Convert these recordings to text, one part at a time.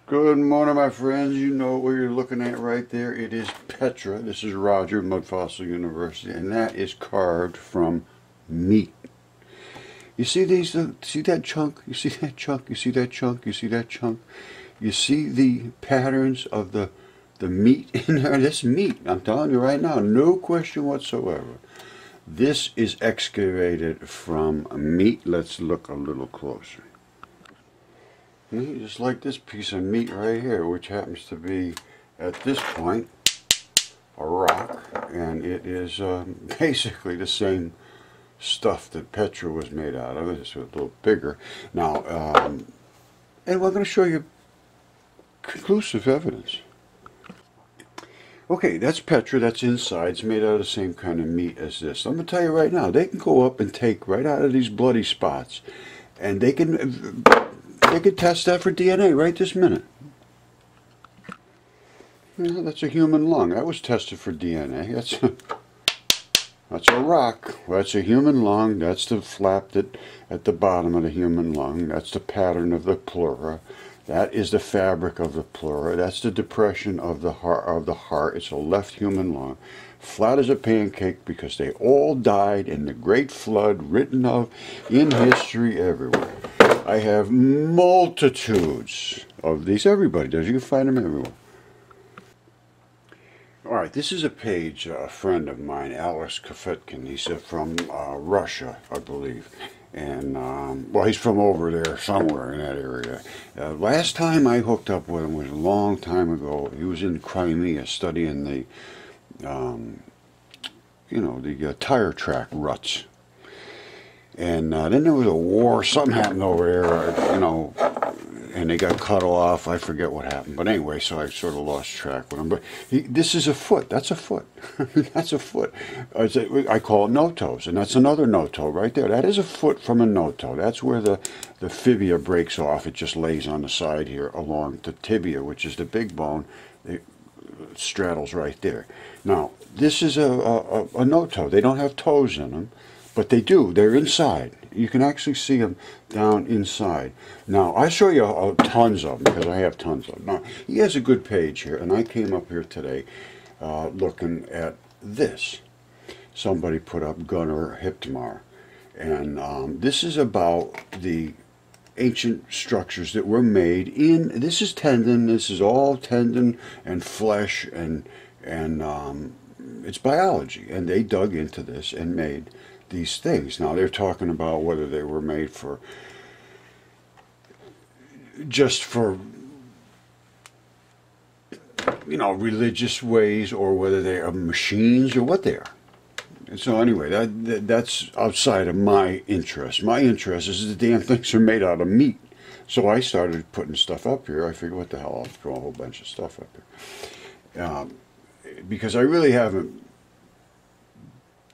Good morning, my friends. You know what you're looking at right there. It is Petra. This is Roger, Mudfossil University, and that is carved from meat. You see these? See that chunk? You see that chunk? You see that chunk? You see that chunk? You see the patterns of the meat in there? This meat. I'm telling you right now, no question whatsoever. This is excavated from meat. Let's look a little closer. Just like this piece of meat right here, which happens to be at this point a rock, and it is basically the same stuff that Petra was made out of. It's a little bigger now, and we're going to show you conclusive evidence. Okay, that's Petra. That's inside. It's made out of the same kind of meat as this. I'm going to tell you right now, they can go up and take right out of these bloody spots, and they could test that for DNA right this minute. Yeah, that's a human lung. That was tested for DNA. That's a rock. That's a human lung. That's the flap that at the bottom of the human lung. That's the pattern of the pleura. That is the fabric of the pleura. That's the depression of the heart. It's a left human lung. Flat as a pancake because they all died in the great flood written of in history everywhere. I have multitudes of these. Everybody does. You can find them everywhere. All right, this is a page, a friend of mine, Alex Kafetkin. He's from Russia, I believe. And, well, he's from over there somewhere in that area. Last time I hooked up with him was a long time ago. He was in Crimea studying the, the tire track ruts. And then there was a war, something happened over there, and they got cut off. I forget what happened. But anyway, so I sort of lost track with him. But this is a foot. That's a foot. That's a foot. I call it no-toes, and that's another no-toe right there. That is a foot from a no-toe. That's where the fibia breaks off. It just lays on the side here along the tibia, which is the big bone. It straddles right there. Now, this is a no-toe. They don't have toes in them. But they do. They're inside. You can actually see them down inside. Now, I show you tons of them because I have tons of them. Now, he has a good page here, and I came up here today looking at this. Somebody put up Gunnar Hiptmar. And this is about the ancient structures that were made in, this is tendon, this is all tendon and flesh, and it's biology. And they dug into this and made these things. Now they're talking about whether they were made for just for religious ways, or whether they are machines or what they are. And so anyway, that's outside of my interest. My interest is the damn things are made out of meat. So I started putting stuff up here. I figured, what the hell, I'll throw a whole bunch of stuff up here. Because I really haven't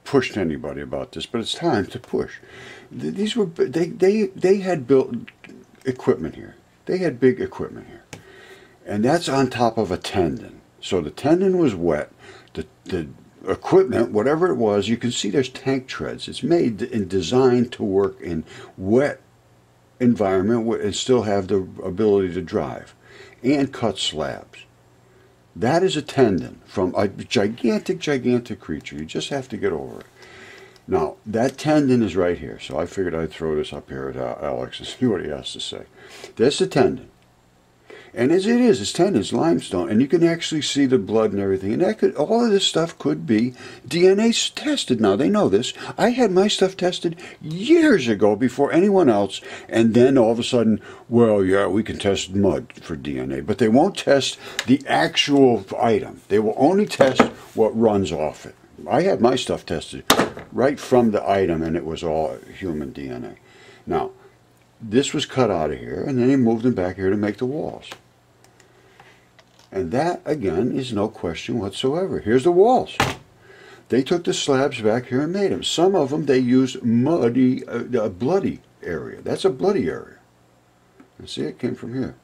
pushed anybody about this, but it's time to push. These were they had built equipment here. They had big equipment here, and that's on top of a tendon. So the tendon was wet. The equipment, whatever it was, you can see there's tank treads. It's made and designed to work in wet environment and still have the ability to drive and cut slabs. That is a tendon from a gigantic, gigantic creature. You just have to get over it. Now, that tendon is right here. So I figured I'd throw this up here at Alex and see what he has to say. That's the tendon. And as it is, it's tendon, it's limestone. And you can actually see the blood and everything. And that could, all of this stuff could be DNA tested. Now, they know this. I had my stuff tested years ago before anyone else. And then all of a sudden, well, yeah, we can test mud for DNA. But they won't test the actual item. They will only test what runs off it. I had my stuff tested right from the item, and it was all human DNA. Now, this was cut out of here, and then they moved them back here to make the walls. And that, again, is no question whatsoever. Here's the walls. They took the slabs back here and made them. Some of them, they used muddy, a bloody area. That's a bloody area. And see, it came from here.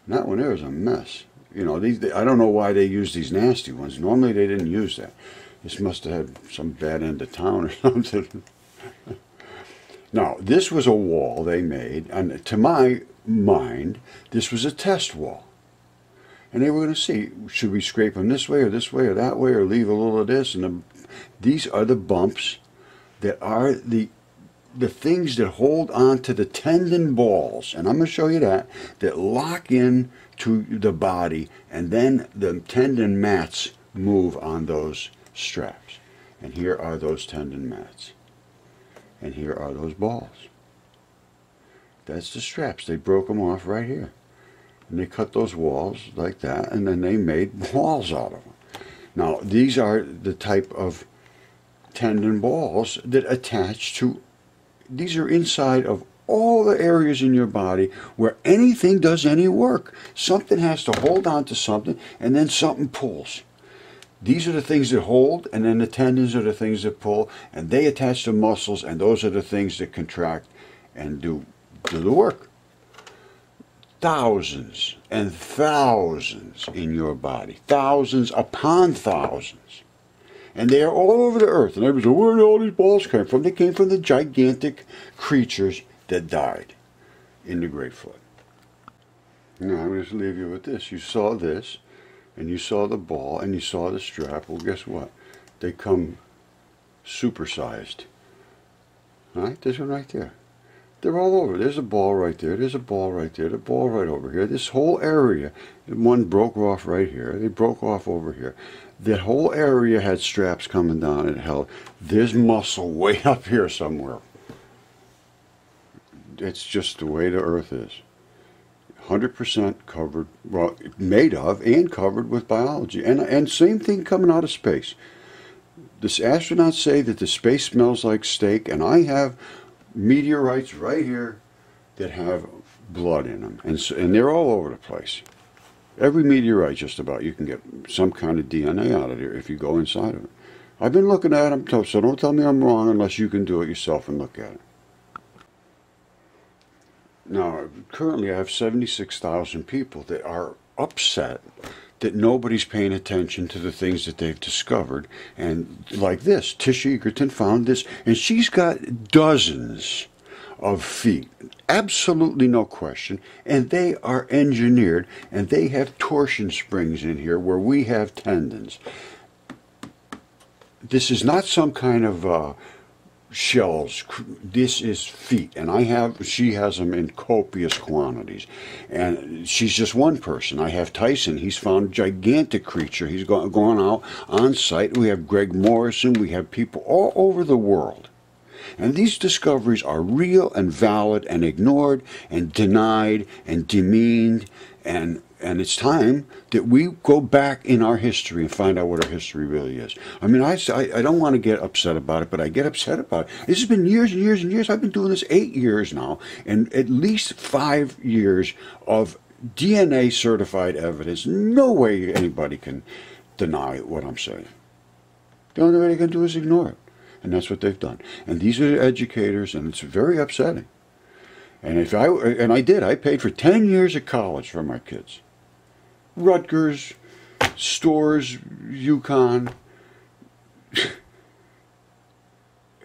And that one there is a mess. I don't know why they used these nasty ones. Normally, they didn't use that. This must have had some bad end of town or something. Now, this was a wall they made, and to my mind, this was a test wall. And they were going to see, should we scrape them this way or that way, or leave a little of this? And these are the bumps that are the things that hold on to the tendon balls, and I'm going to show you that lock in to the body, and then the tendon mats move on those straps. And here are those tendon mats. And here are those balls. That's the straps. They broke them off right here. And they cut those walls like that, and then they made balls out of them. Now, these are the type of tendon balls that attach to, these are inside of all the areas in your body where anything does any work. Something has to hold on to something, and then something pulls. These are the things that hold, and then the tendons are the things that pull, and they attach to muscles, and those are the things that contract and do the work. Thousands and thousands in your body. Thousands upon thousands. And they are all over the earth. And everybody says, where did all these balls come from? They came from the gigantic creatures that died in the Great Flood. Now, I'm going to leave you with this. You saw this, and you saw the ball, and you saw the strap. Well, guess what? They come supersized. All right? This one right there. They're all over. There's a ball right there. There's a ball right there. The ball right over here. This whole area, one broke off right here. They broke off over here. That whole area had straps coming down and held. There's muscle way up here somewhere. It's just the way the earth is. 100% covered, well, made of and covered with biology. And same thing coming out of space. The astronauts say that the space smells like steak, and I have meteorites right here that have blood in them. And they're all over the place. Every meteorite, just about, you can get some kind of DNA out of there if you go inside of it. I've been looking at them, so don't tell me I'm wrong unless you can do it yourself and look at it. Now, currently I have 76,000 people that are upset that nobody's paying attention to the things that they've discovered. And like this, Tisha Egerton found this, and she's got dozens of feet, absolutely no question, and they are engineered, and they have torsion springs in here where we have tendons. This is not some kind of shells. This is feet, and she has them in copious quantities, and she's just one person. I have Tyson. He's found a gigantic creature. He's gone out on site. We have Greg Morrison. We have people all over the world, and these discoveries are real and valid and ignored and denied and demeaned, and it's time that we go back in our history and find out what our history really is. I mean, I don't want to get upset about it, but I get upset about it. This has been years and years and years. I've been doing this 8 years now, and at least 5 years of DNA certified evidence. No way anybody can deny what I'm saying. The only way they can do is ignore it. And that's what they've done. And these are the educators, and it's very upsetting. And I paid for 10 years of college for my kids. Rutgers, Storrs, UConn.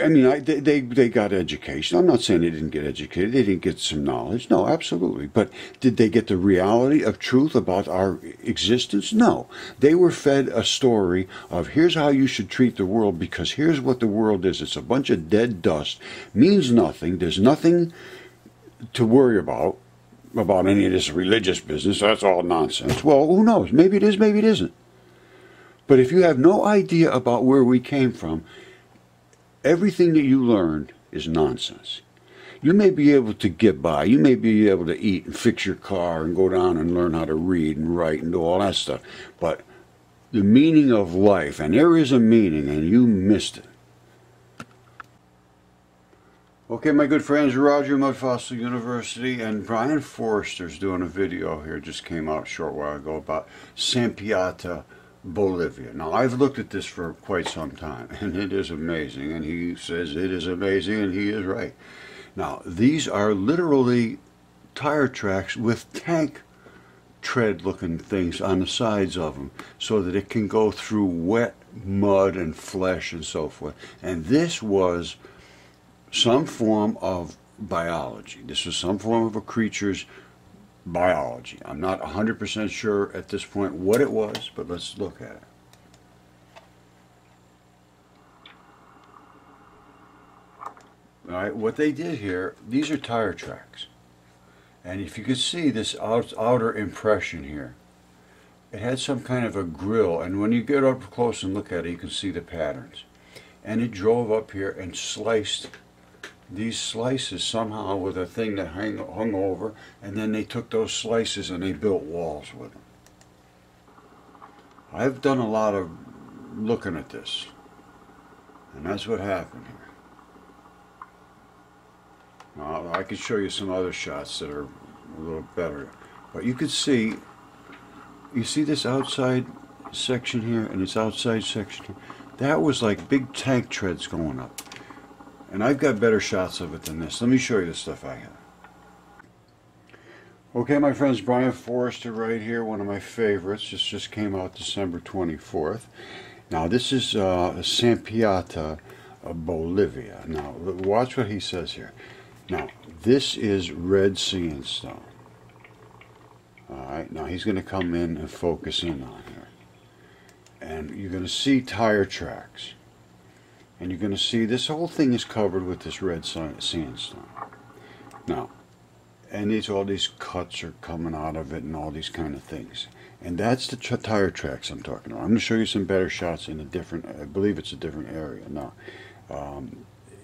I mean, they got education. I'm not saying they didn't get educated. They didn't get some knowledge. No, absolutely. But did they get the reality of truth about our existence? No. They were fed a story of here's how you should treat the world, because here's what the world is. It's a bunch of dead dust. Means nothing. There's nothing to worry about any of this religious business. That's all nonsense. Well, who knows? Maybe it is, maybe it isn't. But if you have no idea about where we came from, everything that you learned is nonsense. You may be able to get by. You may be able to eat and fix your car and go down and learn how to read and write and do all that stuff. But the meaning of life, and there is a meaning, and you missed it. Okay, my good friends, Roger, Mudfossil University, and Brien Foerster's doing a video here, just came out a short while ago, about Sampiata, Bolivia. Now, I've looked at this for quite some time, and it is amazing, and he says it is amazing, and he is right. Now, these are literally tire tracks with tank tread-looking things on the sides of them, so that it can go through wet mud and flesh and so forth. And this was some form of biology. This was some form of a creature's biology. I'm not 100% sure at this point what it was, but let's look at it. All right, what they did here, these are tire tracks. And if you could see this outer impression here, it had some kind of a grill, and when you get up close and look at it, you can see the patterns. And it drove up here and sliced these slices somehow with a thing that hung over, and then they took those slices and they built walls with them. I've done a lot of looking at this, and that's what happened here. Now, I could show you some other shots that are a little better, but you could see, you see this outside section here and this outside section here? That was like big tank treads going up. And I've got better shots of it than this. Let me show you the stuff I have. Okay, my friends, Brien Foerster right here, one of my favorites. This just came out December 24th. Now this is Sampiata, Bolivia. Now watch what he says here. Now this is red sandstone. Alright, now he's going to come in and focus in on here. And you're going to see tire tracks. And you're going to see this whole thing is covered with this red sandstone. Now, and all these cuts are coming out of it and all these kind of things. And that's the tire tracks I'm talking about. I'm going to show you some better shots in a different, I believe it's a different area. Now,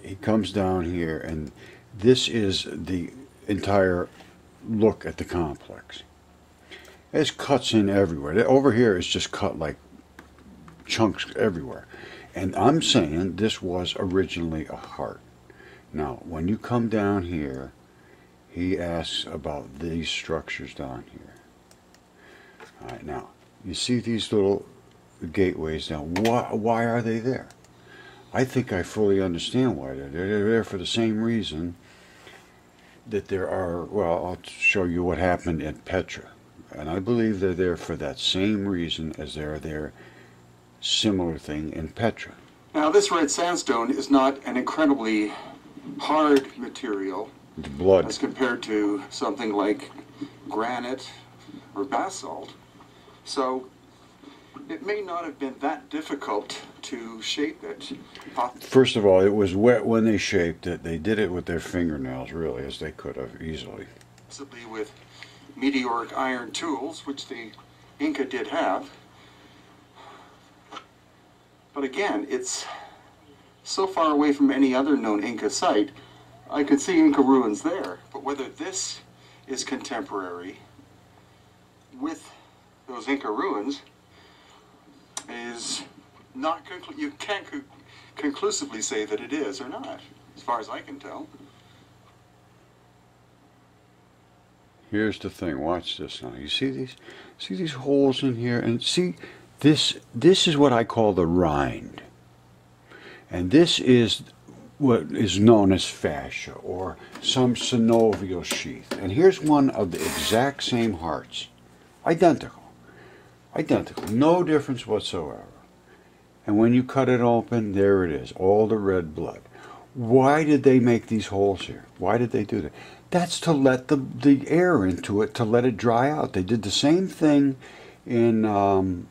he comes down here, and this is the entire look at the complex. There's cuts in everywhere. Over here is just cut like chunks everywhere. And I'm saying this was originally a heart. Now, when you come down here, he asks about these structures down here. All right, now, you see these little gateways down. Why are they there? I think I fully understand why they're there. They're there for the same reason that there are, well, I'll show you what happened at Petra. And I believe they're there for that same reason as they're there similar thing in Petra. Now this red sandstone is not an incredibly hard material The blood. as compared to something like granite or basalt. So it may not have been that difficult to shape it. First of all, it was wet when they shaped it. They did it with their fingernails, really, as they could have easily. Possibly with meteoric iron tools, which the Inca did have. But again, it's so far away from any other known Inca site, I could see Inca ruins there. But whether this is contemporary with those Inca ruins is not, you can't conclusively say that it is or not, as far as I can tell. Here's the thing. Watch this now. You see these? See these holes in here? And see, this is what I call the rind. And this is what is known as fascia, or some synovial sheath. And here's one of the exact same hearts. Identical. Identical. No difference whatsoever. And when you cut it open, there it is. All the red blood. Why did they make these holes here? Why did they do that? That's to let the air into it, to let it dry out. They did the same thing in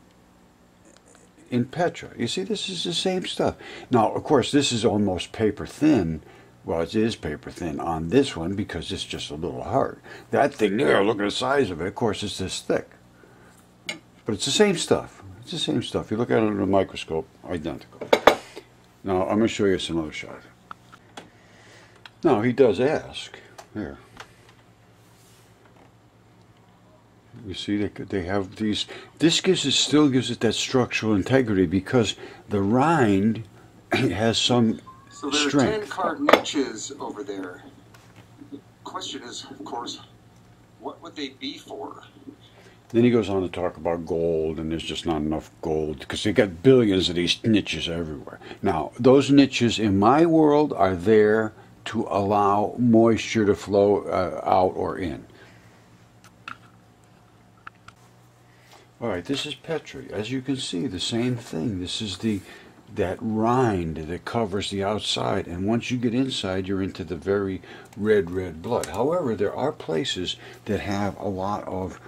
Petra. You see, this is the same stuff. Now, of course, this is almost paper thin. Well, it is paper thin on this one because it's just a little hard. That thing there, look at the size of it, of course, it's this thick. But it's the same stuff. It's the same stuff. You look at it under a microscope, identical. Now, I'm going to show you some other shots. Now, he does ask. Here. You see, they have these. This still gives it that structural integrity because the rind has some so there strength. are 10 carved niches over there. The question is, of course, what would they be for? Then he goes on to talk about gold, and there's just not enough gold because they got billions of these niches everywhere. Now, those niches in my world are there to allow moisture to flow out or in. All right, this is Petra. As you can see, the same thing. This is the that rind that covers the outside, and once you get inside, you're into the very red blood. However, there are places that have a lot of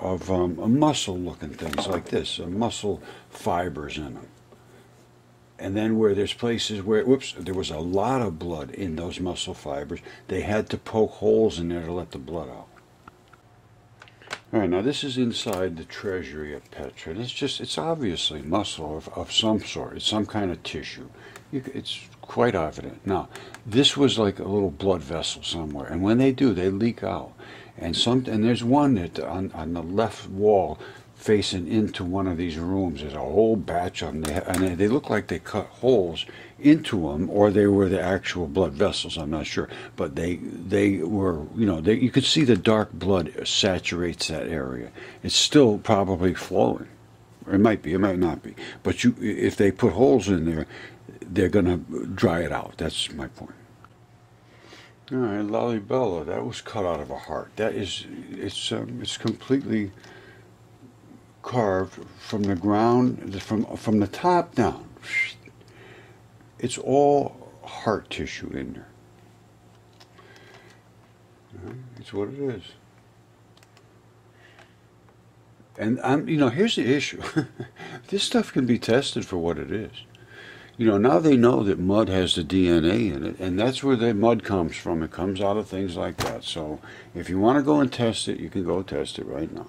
muscle-looking things like this, muscle fibers in them. And then where there's places where, whoops, there was a lot of blood in those muscle fibers, they had to poke holes in there to let the blood out. All right, now this is inside the treasury of Petra. And it's obviously muscle of some sort. It's some kind of tissue. It's quite evident. Now, this was like a little blood vessel somewhere, and when they do, they leak out. And there's one that on the left wall facing into one of these rooms. There's a whole batch of them, and they look like they cut holes into them, or they were the actual blood vessels. I'm not sure, but they were, you could see the dark blood saturates that area. It's still probably flowing. It might be, it might not be. But if they put holes in there, they're going to dry it out. That's my point. All right, Lalibela, that was cut out of a heart. It's completely carved from the ground, from the top down. It's all heart tissue in there. It's what it is. And here's the issue. This stuff can be tested for what it is. Now they know that mud has the DNA in it, and that's where the mud comes from. It comes out of things like that. So if you want to go and test it, you can go test it right now.